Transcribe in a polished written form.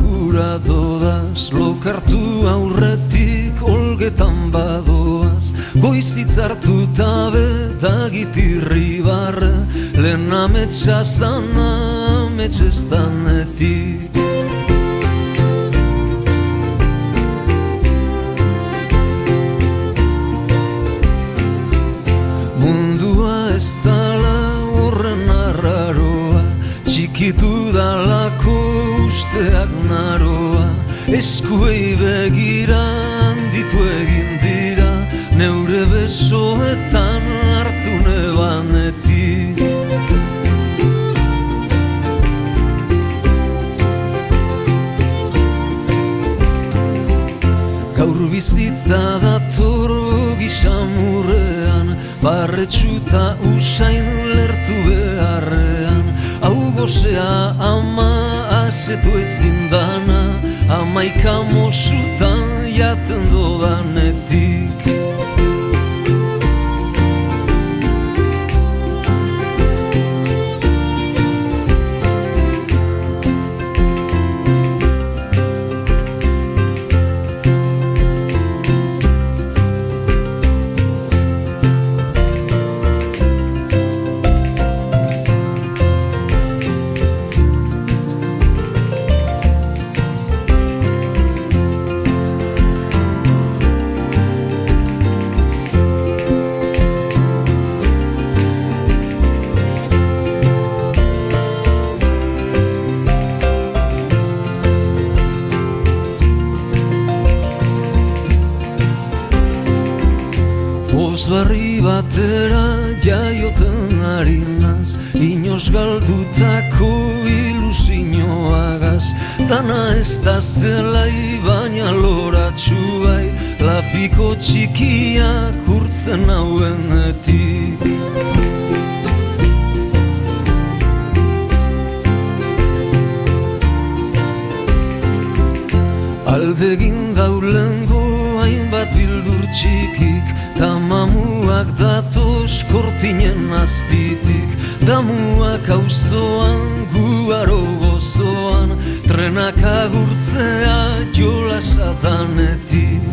gura dodas, lokartu aurretik olgetan badoaz, goizitz hartu tabe dagitirri barre, lehen ametsa zana ametsestanetik. Mundua ez dala horren arraroa, txikitu dalako usteak naroa, eskuei begira handitu egin dira, neure besoetan hartu nebanetik. Gaur bizitza dator gisamurrean, barretxuta usain lertu beharrean, hau gozea ama asetu ezin dana, amaika mosutan jaten dodanetik. Barri batera jaioten ari naz, inoz galdutako ilusioagaz, dana ez da zelai baina loratxu bai, lapiko txikiak urtzen hauenetik. Aldegin daulengo hainbat bildur txikik, tamamuak datoz kortinen azpitik, damuak auzoan guaro gozoan, trenak agurtzea jolasadanetik.